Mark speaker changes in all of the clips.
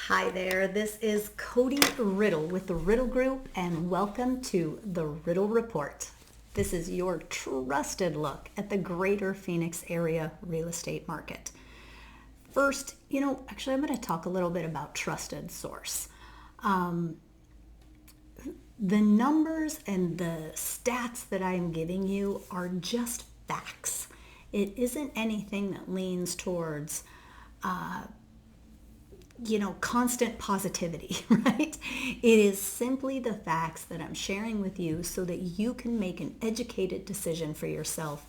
Speaker 1: Hi there, this is Cody Riddle with the Riddle Group, and welcome to the Riddle Report. This is your trusted look at the greater Phoenix area real estate market. First, actually I'm going to talk a little bit about trusted source. The numbers and the stats that I am giving you are just facts. It isn't anything that leans towards constant positivity, right? It is simply the facts that I'm sharing with you so that you can make an educated decision for yourself.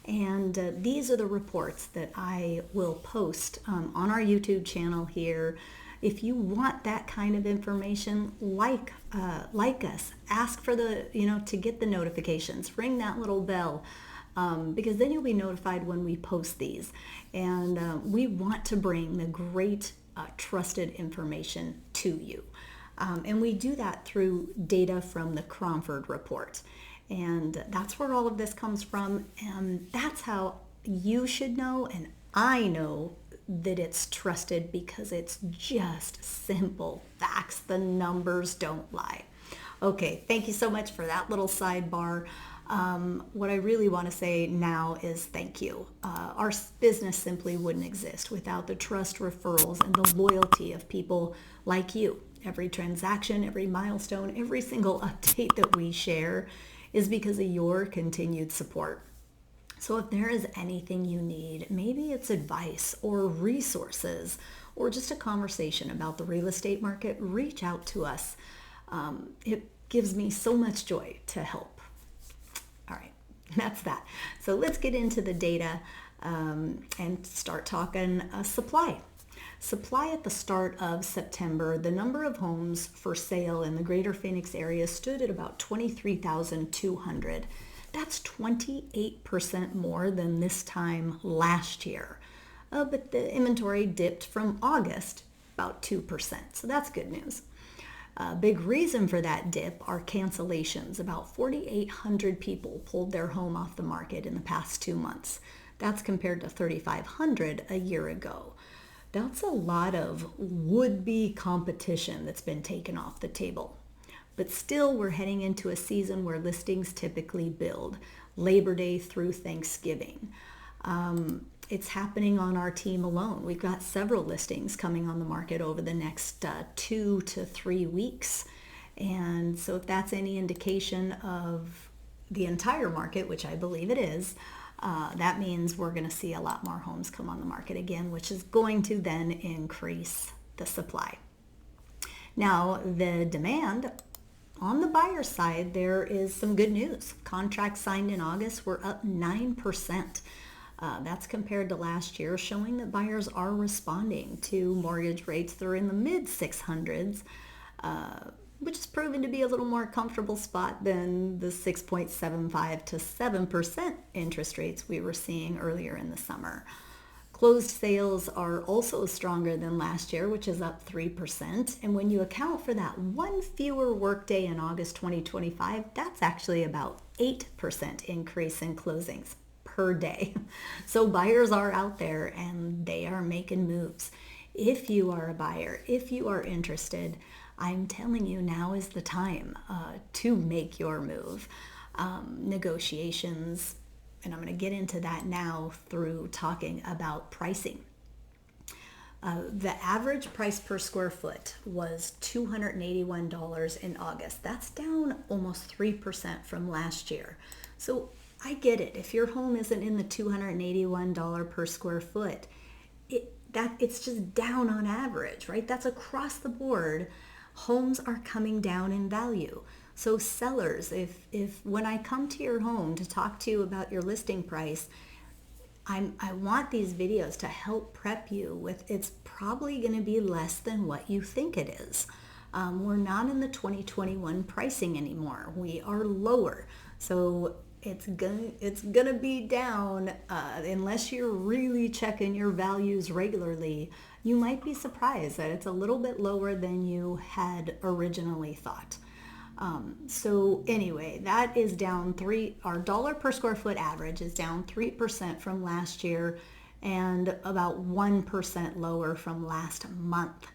Speaker 1: And these are the reports that I will post on our YouTube channel here. If you want that kind of information, like us, ask for to get the notifications, ring that little bell. Because then you'll be notified when we post these. And we want to bring the great trusted information to you. And we do that through data from the Cromford Report. And that's where all of this comes from. And that's how you should know, and I know that it's trusted because it's just simple facts. The numbers don't lie. Okay, thank you so much for that little sidebar. What I really want to say now is thank you. Our business simply wouldn't exist without the trust, referrals, and the loyalty of people like you. Every transaction, every milestone, every single update that we share is because of your continued support. So if there is anything you need, maybe it's advice or resources or just a conversation about the real estate market, reach out to us. It gives me so much joy to help. All right, that's that. So let's get into the data and start talking supply. Supply at the start of September, the number of homes for sale in the greater Phoenix area stood at about 23,200. That's 28% more than this time last year. But the inventory dipped from August about 2%. So that's good news. A big reason for that dip are cancellations. About 4,800 people pulled their home off the market in the past 2 months. That's compared to 3,500 a year ago. That's a lot of would-be competition that's been taken off the table. But still, we're heading into a season where listings typically build, Labor Day through Thanksgiving. It's happening on our team alone. We've got several listings coming on the market over the next 2 to 3 weeks. And so if that's any indication of the entire market, which I believe it is, that means we're going to see a lot more homes come on the market again, which is going to then increase the supply. Now, the demand on the buyer side, there is some good news. Contracts signed in August were up 9%. That's compared to last year, showing that buyers are responding to mortgage rates that are in the mid 600s, which has proven to be a little more comfortable spot than the 6.75 to 7% interest rates we were seeing earlier in the summer. Closed sales are also stronger than last year, which is up 3%. And when you account for that one fewer workday in August 2025, that's actually about 8% increase in closings per day. So buyers are out there and they are making moves. If you are a buyer, if you are interested, I'm telling you now is the time to make your move. Negotiations, and I'm going to get into that now through talking about pricing. The average price per square foot was $281 in August. That's down almost 3% from last year. So I get it. If your home isn't in the $281 per square foot, it's just down on average, right? That's across the board. Homes are coming down in value. So sellers, if when I come to your home to talk to you about your listing price, I want these videos to help prep you with it's probably going to be less than what you think it is. We're not in the 2021 pricing anymore. We are lower. So it's gonna be down unless you're really checking your values regularly. You might be surprised that it's a little bit lower than you had originally thought. So anyway, that is down our dollar per square foot average is down 3% from last year and about 1% lower from last month.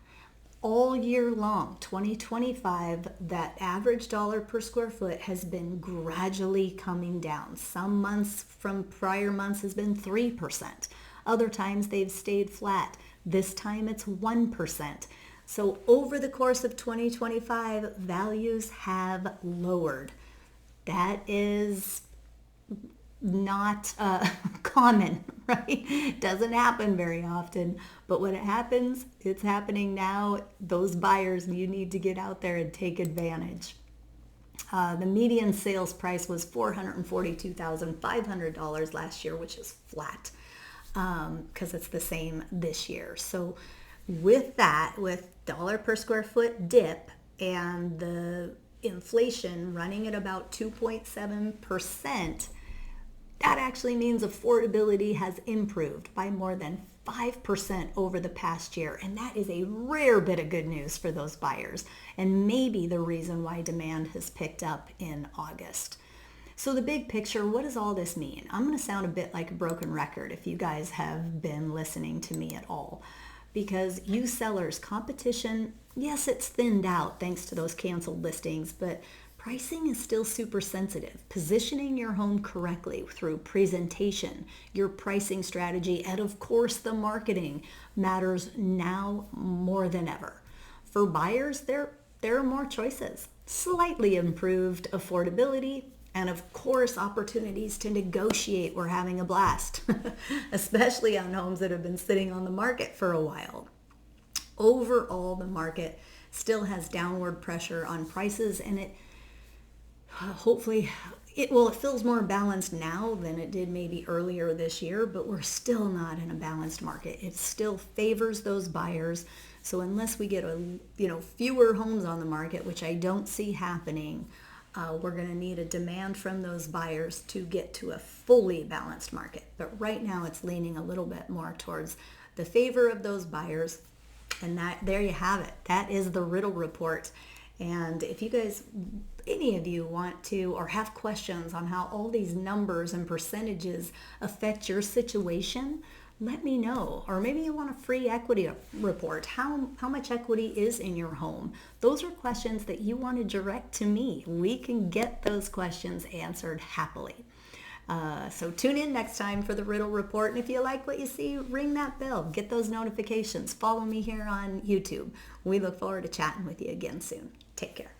Speaker 1: all year long, 2025, that average dollar per square foot has been gradually coming down. Some months from prior months has been 3%. Other times they've stayed flat. This time it's 1%. So over the course of 2025, values have lowered. That is not common, right? Doesn't happen very often, but when it happens, it's happening now. Those buyers, you need to get out there and take advantage. The median sales price was $442,500 last year, which is flat because it's the same this year. So with that, with dollar per square foot dip and the inflation running at about 2.7%, that actually means affordability has improved by more than 5% over the past year. And that is a rare bit of good news for those buyers, and maybe the reason why demand has picked up in August. So the big picture, what does all this mean? I'm going to sound a bit like a broken record if you guys have been listening to me at all. Because you sellers, competition, yes, it's thinned out thanks to those canceled listings, but pricing is still super sensitive. Positioning your home correctly through presentation, your pricing strategy, and of course the marketing matters now more than ever. For buyers, there are more choices, slightly improved affordability, and of course opportunities to negotiate. We're having a blast, especially on homes that have been sitting on the market for a while. Overall, the market still has downward pressure on prices, and it feels more balanced now than it did maybe earlier this year, but we're still not in a balanced market. It still favors those buyers. So unless we get fewer homes on the market, which I don't see happening, we're going to need a demand from those buyers to get to a fully balanced market. But right now it's leaning a little bit more towards the favor of those buyers. And there you have it. That is the Riddle Report. And if you guys, any of you want to or have questions on how all these numbers and percentages affect your situation, let me know. Or maybe you want a free equity report. How much equity is in your home? Those are questions that you want to direct to me. We can get those questions answered happily. So tune in next time for the Riddle Report. And if you like what you see, ring that bell. Get those notifications. Follow me here on YouTube. We look forward to chatting with you again soon. Take care.